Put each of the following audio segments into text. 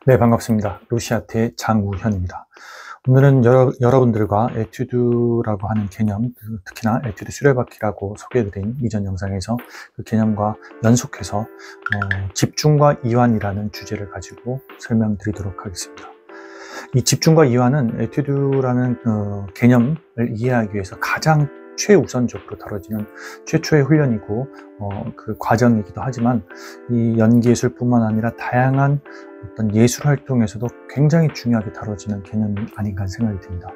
네, 반갑습니다. 루시아트의 장우현입니다. 오늘은 여러분들과 에튜드라고 하는 개념, 특히나 에튜드 수레바퀴라고 소개해드린 이전 영상에서 그 개념과 연속해서 집중과 이완이라는 주제를 가지고 설명드리도록 하겠습니다. 이 집중과 이완은 에튜드라는 개념을 이해하기 위해서 가장 최우선적으로 다뤄지는 최초의 훈련이고 그 과정이기도 하지만 이 연기예술뿐만 아니라 다양한 어떤 예술 활동에서도 굉장히 중요하게 다뤄지는 개념이 아닌가 생각이 듭니다.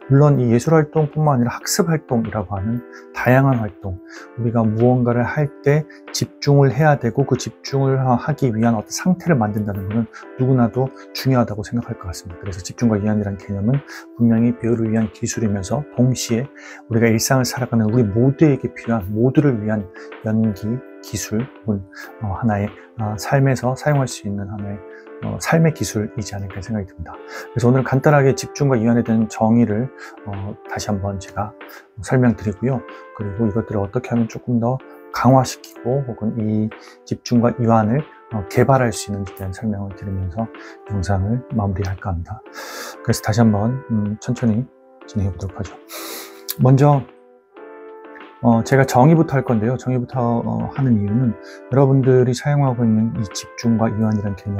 물론 이 예술 활동뿐만 아니라 학습 활동이라고 하는 다양한 활동, 우리가 무언가를 할 때 집중을 해야 되고 그 집중을 하기 위한 어떤 상태를 만든다는 것은 누구나도 중요하다고 생각할 것 같습니다. 그래서 집중과 이완이라는 개념은 분명히 배우를 위한 기술이면서 동시에 우리가 일상을 살아가는 우리 모두에게 필요한, 모두를 위한 연기, 기술, 하나의 삶에서 사용할 수 있는 하나의 삶의 기술이지 않을까 생각이 듭니다. 그래서 오늘 간단하게 집중과 이완에 대한 정의를 다시 한번 제가 설명드리고요. 그리고 이것들을 어떻게 하면 조금 더 강화시키고 혹은 이 집중과 이완을 개발할 수 있는지에 대한 설명을 드리면서 영상을 마무리할까 합니다. 그래서 다시 한번 천천히 진행해 보도록 하죠. 먼저 제가 정의부터 할 건데요. 정의부터 하는 이유는 여러분들이 사용하고 있는 이 집중과 이완이라는 개념,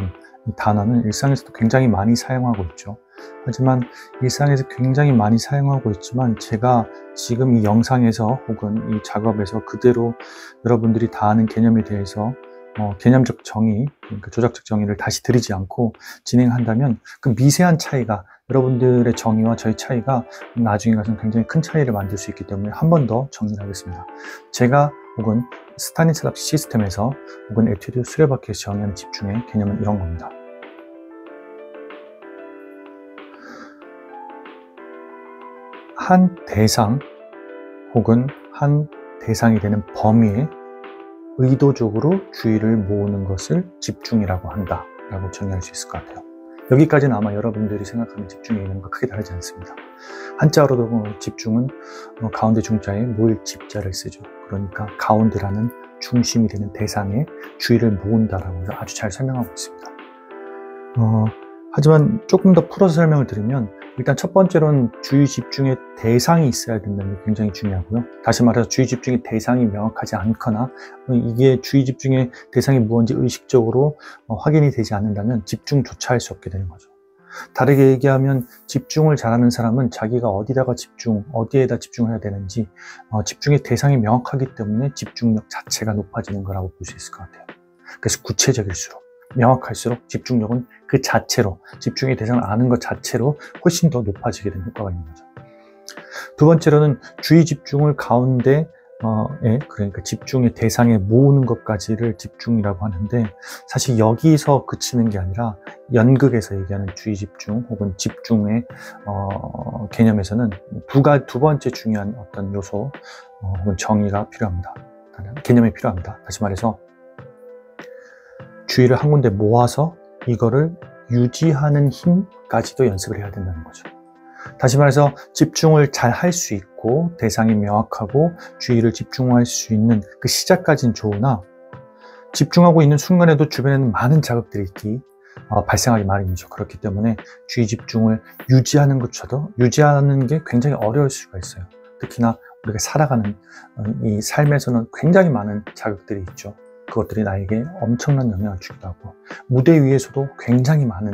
이 단어는 일상에서도 굉장히 많이 사용하고 있죠. 하지만 일상에서 굉장히 많이 사용하고 있지만 제가 지금 이 영상에서 혹은 이 작업에서 그대로 여러분들이 다 아는 개념에 대해서 개념적 정의, 그러니까 조작적 정의를 다시 드리지 않고 진행한다면 그 미세한 차이가, 여러분들의 정의와 저의 차이가 나중에 가서는 굉장히 큰 차이를 만들 수 있기 때문에 한 번 더 정리를 하겠습니다. 제가 혹은 스타니슬랍 시스템에서 혹은 에튜드 수레바퀴에서 정의하는 집중의 개념은 이런 겁니다. 한 대상 혹은 한 대상이 되는 범위에 의도적으로 주의를 모으는 것을 집중이라고 한다 라고 정의할 수 있을 것 같아요. 여기까지는 아마 여러분들이 생각하는 집중의 개념과 크게 다르지 않습니다. 한자어로도 집중은 가운데 중자에 모일 집자를 쓰죠. 그러니까 가운데라는 중심이 되는 대상에 주의를 모은다라고 해서 아주 잘 설명하고 있습니다. 하지만 조금 더 풀어서 설명을 드리면 일단 첫 번째로는 주의 집중의 대상이 있어야 된다는 게 굉장히 중요하고요. 다시 말해서 주의 집중의 대상이 명확하지 않거나 이게 주의 집중의 대상이 무언지 의식적으로 확인이 되지 않는다면 집중조차 할 수 없게 되는 거죠. 다르게 얘기하면 집중을 잘하는 사람은 자기가 어디에다 집중을 해야 되는지 집중의 대상이 명확하기 때문에 집중력 자체가 높아지는 거라고 볼 수 있을 것 같아요. 그래서 구체적일수록 명확할수록 집중력은 그 자체로, 집중의 대상을 아는 것 자체로 훨씬 더 높아지게 되는 효과가 있는 거죠. 두 번째로는 주의 집중을 가운데에, 그러니까 집중의 대상에 모으는 것까지를 집중이라고 하는데 사실 여기서 그치는 게 아니라 연극에서 얘기하는 주의 집중 혹은 집중의 개념에서는 두 번째 중요한 어떤 요소 혹은 정의가 필요합니다. 개념이 필요합니다. 다시 말해서 주의를 한 군데 모아서 이거를 유지하는 힘까지도 연습을 해야 된다는 거죠. 다시 말해서 집중을 잘 할 수 있고 대상이 명확하고 주의를 집중할 수 있는 그 시작까지는 좋으나 집중하고 있는 순간에도 주변에는 많은 자극들이 발생하기 마련이죠. 그렇기 때문에 주의 집중을 유지하는 게 굉장히 어려울 수가 있어요. 특히나 우리가 살아가는 이 삶에서는 굉장히 많은 자극들이 있죠. 그것들이 나에게 엄청난 영향을 주기도 하고 무대 위에서도 굉장히 많은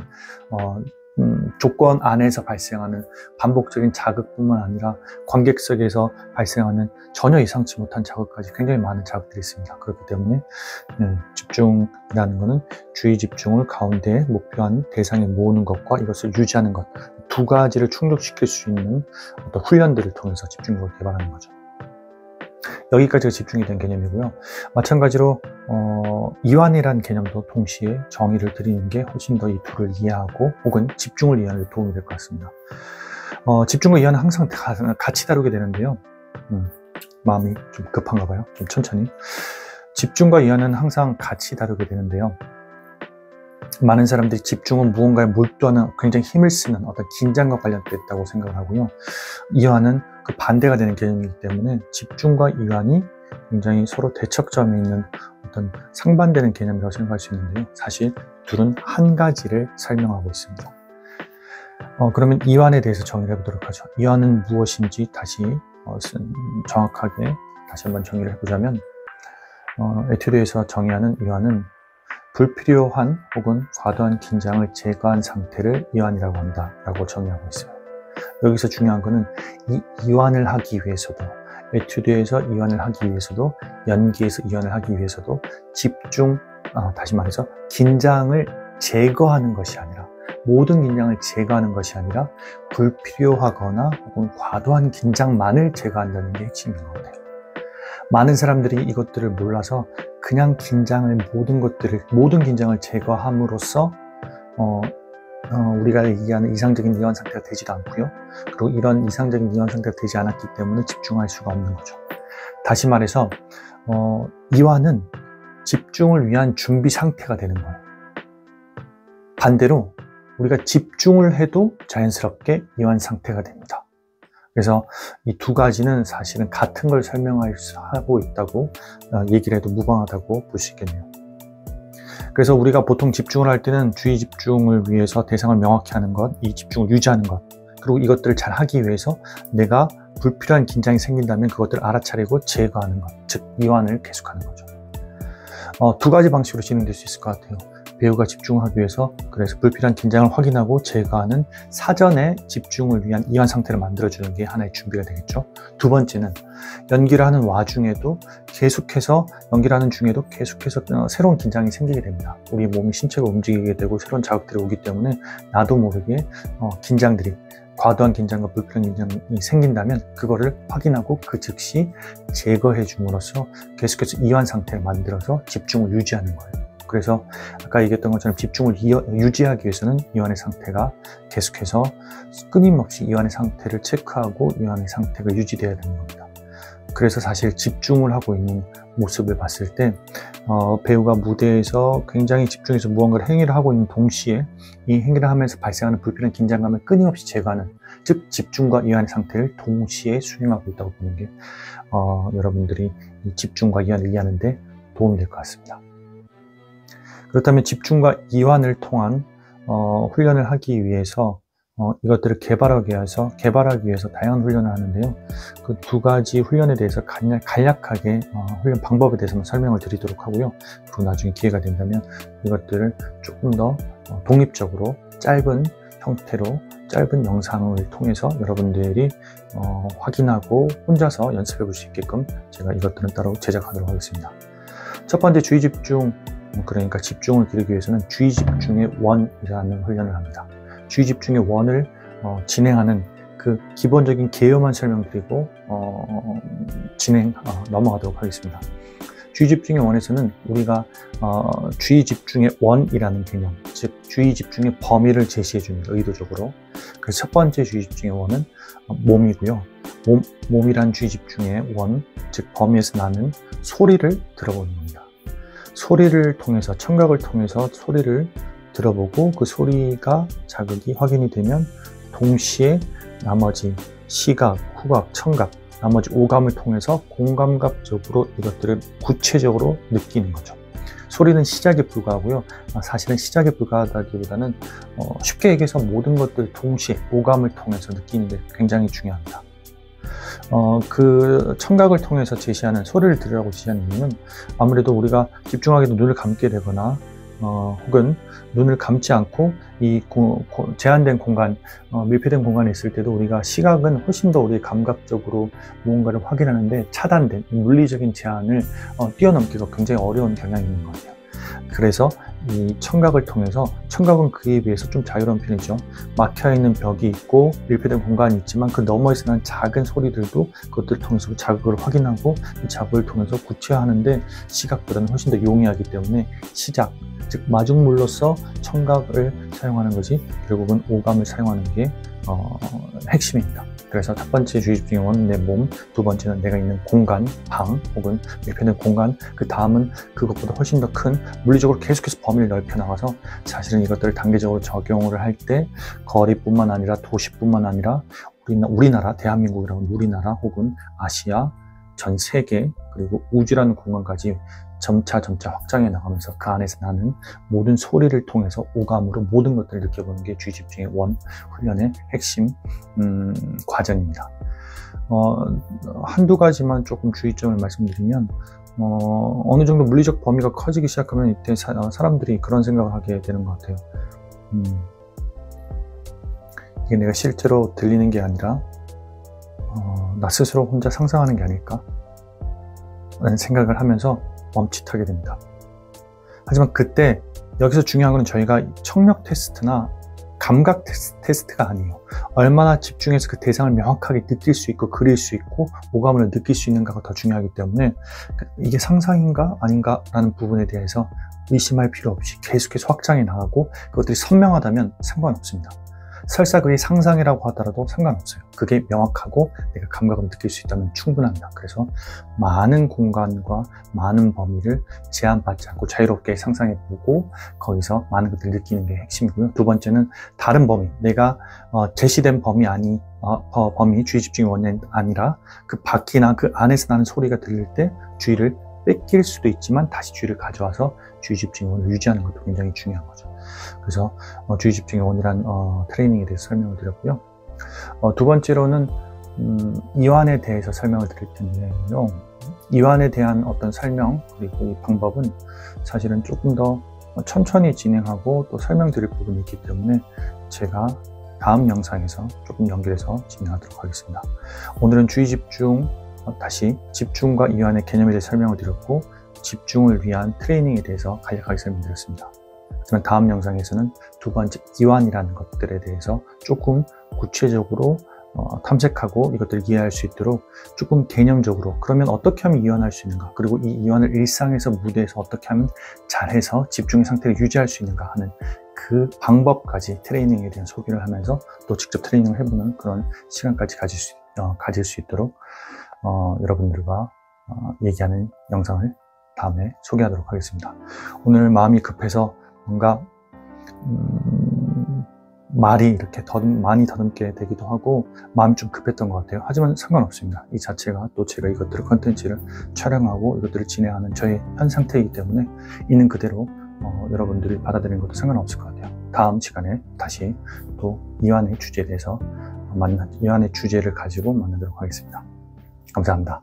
조건 안에서 발생하는 반복적인 자극뿐만 아니라 관객석에서 발생하는 전혀 예상치 못한 자극까지 굉장히 많은 자극들이 있습니다. 그렇기 때문에 집중이라는 것은 주의 집중을 가운데에 목표한 대상에 모으는 것과 이것을 유지하는 것, 두 가지를 충족시킬 수 있는 어떤 훈련들을 통해서 집중력을 개발하는 거죠. 여기까지가 집중이 된 개념이고요. 마찬가지로 이완이라는 개념도 동시에 정의를 드리는 게 훨씬 더 이 둘을 이해하고 혹은 집중을 이해하는 데 도움이 될 것 같습니다. 집중과 이완은 항상 같이 다루게 되는데요. 마음이 좀 급한가 봐요. 좀 천천히. 집중과 이완은 항상 같이 다루게 되는데요. 많은 사람들이 집중은 무언가에 몰두하는 굉장히 힘을 쓰는 어떤 긴장과 관련됐다고 생각을 하고요. 이완은 그 반대가 되는 개념이기 때문에 집중과 이완이 굉장히 서로 대척점에 있는 어떤 상반되는 개념이라고 생각할 수 있는데요. 사실 둘은 한 가지를 설명하고 있습니다. 그러면 이완에 대해서 정의를 해보도록 하죠. 이완은 무엇인지 다시 정확하게 다시 한번 정의를 해보자면 에튜드에서 정의하는 이완은 불필요한 혹은 과도한 긴장을 제거한 상태를 이완이라고 한다 라고 정의하고 있어요. 여기서 중요한 거는 이 이완을 하기 위해서도, 에튜드에서 이완을 하기 위해서도, 연기에서 이완을 하기 위해서도 다시 말해서 긴장을 제거하는 것이 아니라, 모든 긴장을 제거하는 것이 아니라 불필요하거나 혹은 과도한 긴장만을 제거한다는 게 핵심인 것 같아요. 많은 사람들이 이것들을 몰라서 그냥 모든 긴장을 제거함으로써 우리가 얘기하는 이상적인 이완 상태가 되지도 않고요. 그리고 이런 이상적인 이완 상태가 되지 않았기 때문에 집중할 수가 없는 거죠. 다시 말해서 이완은 집중을 위한 준비 상태가 되는 거예요. 반대로 우리가 집중을 해도 자연스럽게 이완 상태가 됩니다. 그래서 이 두 가지는 사실은 같은 걸 설명하고 있다고 얘기를 해도 무방하다고 볼 수 있겠네요. 그래서 우리가 보통 집중을 할 때는 주의 집중을 위해서 대상을 명확히 하는 것, 이 집중을 유지하는 것, 그리고 이것들을 잘 하기 위해서 내가 불필요한 긴장이 생긴다면 그것들을 알아차리고 제거하는 것, 즉 이완을 계속하는 거죠. 두 가지 방식으로 진행될 수 있을 것 같아요. 배우가 집중하기 위해서 그래서 불필요한 긴장을 확인하고 제거하는 사전에 집중을 위한 이완 상태를 만들어주는 게 하나의 준비가 되겠죠. 두 번째는 연기를 하는 와중에도 연기를 하는 중에도 계속해서 새로운 긴장이 생기게 됩니다. 우리 몸이 신체가 움직이게 되고 새로운 자극들이 오기 때문에 나도 모르게 과도한 긴장과 불필요한 긴장이 생긴다면 그거를 확인하고 그 즉시 제거해 줌으로써 계속해서 이완 상태를 만들어서 집중을 유지하는 거예요. 그래서 아까 얘기했던 것처럼 집중을 유지하기 위해서는 이완의 상태가 계속해서 끊임없이 이완의 상태를 체크하고 이완의 상태가 유지되어야 되는 겁니다. 그래서 사실 집중을 하고 있는 모습을 봤을 때 배우가 무대에서 굉장히 집중해서 무언가를 행위를 하고 있는 동시에 이 행위를 하면서 발생하는 불필요한 긴장감을 끊임없이 제거하는, 즉 집중과 이완의 상태를 동시에 수행하고 있다고 보는 게 여러분들이 이 집중과 이완을 이해하는 데 도움이 될 것 같습니다. 그렇다면 집중과 이완을 통한 훈련을 하기 위해서 이것들을 개발하기 위해서 다양한 훈련을 하는데요. 그 두 가지 훈련에 대해서 간략하게 훈련 방법에 대해서만 설명을 드리도록 하고요. 그리고 나중에 기회가 된다면 이것들을 조금 더 독립적으로 짧은 형태로 짧은 영상을 통해서 여러분들이 확인하고 혼자서 연습해 볼 수 있게끔 제가 이것들은 따로 제작하도록 하겠습니다. 첫 번째 주의 집중, 그러니까 집중을 기르기 위해서는 주의 집중의 원이라는 훈련을 합니다. 주의 집중의 원을 진행하는 그 기본적인 개요만 설명드리고 넘어가도록 하겠습니다. 주의 집중의 원에서는 우리가 주의 집중의 원이라는 개념, 즉 주의 집중의 범위를 제시해 줍니다. 의도적으로. 그래서 첫 번째 주의 집중의 원은 몸이고요. 몸이란 주의 집중의 원, 즉 범위에서 나는 소리를 들어보는 겁니다. 소리를 통해서, 청각을 통해서 소리를 들어보고 그 소리가 자극이 확인이 되면 동시에 나머지 시각, 후각, 청각, 나머지 오감을 통해서 공감각적으로 이것들을 구체적으로 느끼는 거죠. 소리는 시작에 불과하고요. 사실은 시작에 불과하다기보다는 쉽게 얘기해서 모든 것들 동시에 오감을 통해서 느끼는 게 굉장히 중요합니다. 그 청각을 통해서 소리를 들으라고 제시하는 이유는 아무래도 우리가 집중하기도 눈을 감게 되거나 혹은 눈을 감지 않고 이 제한된 공간, 밀폐된 공간에 있을 때도 우리가 시각은 훨씬 더 우리 감각적으로 무언가를 확인하는데 차단된 물리적인 제한을 뛰어넘기가 굉장히 어려운 경향이 있는 것 같아요. 그래서 이 청각을 통해서, 청각은 그에 비해서 좀 자유로운 편이죠. 막혀있는 벽이 있고 밀폐된 공간이 있지만 그 너머에서 난 작은 소리들도 그것들을 통해서 자극을 확인하고 이 자극을 통해서 구체화하는데 시각보다는 훨씬 더 용이하기 때문에 즉 마중물로서 청각을 사용하는 것이 결국은 오감을 사용하는 게 핵심입니다. 그래서 첫 번째 주의 집중의 원은 내 몸, 두 번째는 내가 있는 공간, 방 혹은 밀폐된 공간, 그 다음은 그것보다 훨씬 더 큰 물리적으로 계속해서 범위를 넓혀 나가서 사실은 이것들을 단계적으로 적용을 할 때 거리뿐만 아니라 도시뿐만 아니라 우리나라, 대한민국이라는 우리나라 혹은 아시아, 전 세계 그리고 우주라는 공간까지 점차 확장해 나가면서 그 안에서 나는 모든 소리를 통해서 오감으로 모든 것들을 느껴보는 게 주의 집중의 원 훈련의 핵심 과정입니다. 한두 가지만 조금 주의점을 말씀드리면 어느 정도 물리적 범위가 커지기 시작하면 이때 사람들이 그런 생각을 하게 되는 것 같아요. 이게 내가 실제로 들리는 게 아니라 나 스스로 혼자 상상하는 게 아닐까 라는 생각을 하면서 멈칫하게 됩니다. 하지만 그때 여기서 중요한 것은 저희가 청력 테스트나 감각 테스트가 아니에요. 얼마나 집중해서 그 대상을 명확하게 느낄 수 있고 그릴 수 있고 오감을 느낄 수 있는가가 더 중요하기 때문에 이게 상상인가 아닌가 라는 부분에 대해서 의심할 필요 없이 계속해서 확장해 나가고 그것들이 선명하다면 상관없습니다. 설사 그게 상상이라고 하더라도 상관없어요. 그게 명확하고 내가 감각을 느낄 수 있다면 충분합니다. 그래서 많은 공간과 많은 범위를 제한받지 않고 자유롭게 상상해보고 거기서 많은 것들을 느끼는 게 핵심이고요. 두 번째는 다른 범위, 내가 제시된 범위 범위, 주의 집중의 원인이 아니라 그 밖이나 그 안에서 나는 소리가 들릴 때 주의를 뺏길 수도 있지만 다시 주의를 가져와서 주의 집중의 원을 유지하는 것도 굉장히 중요한 거죠. 그래서 주의 집중의 원이란 트레이닝에 대해서 설명을 드렸고요. 두 번째로는 이완에 대해서 설명을 드릴 텐데요. 이완에 대한 어떤 설명 그리고 이 방법은 사실은 조금 더 천천히 진행하고 또 설명드릴 부분이 있기 때문에 제가 다음 영상에서 조금 연결해서 진행하도록 하겠습니다. 오늘은 주의 집중, 다시 집중과 이완의 개념에 대해 설명을 드렸고 집중을 위한 트레이닝에 대해서 간략하게 설명드렸습니다. 하지만 다음 영상에서는 두 번째 이완이라는 것들에 대해서 조금 구체적으로 탐색하고 이것들을 이해할 수 있도록 조금 개념적으로 그러면 어떻게 하면 이완할 수 있는가 그리고 이 이완을 일상에서 무대에서 어떻게 하면 잘해서 집중의 상태를 유지할 수 있는가 하는 그 방법까지 트레이닝에 대한 소개를 하면서 또 직접 트레이닝을 해보는 그런 시간까지 가질 수 있도록 여러분들과 얘기하는 영상을 다음에 소개하도록 하겠습니다. 오늘 마음이 급해서 뭔가 말이 이렇게 많이 더듬게 되기도 하고 마음이 좀 급했던 것 같아요. 하지만 상관없습니다. 이 자체가 또 제가 이것들을 컨텐츠를 촬영하고 이것들을 진행하는 저의 현 상태이기 때문에 있는 그대로 여러분들이 받아들이는 것도 상관없을 것 같아요. 다음 시간에 다시 또 이완의 주제에 대해서 이완의 주제를 가지고 만나도록 하겠습니다. 감사합니다.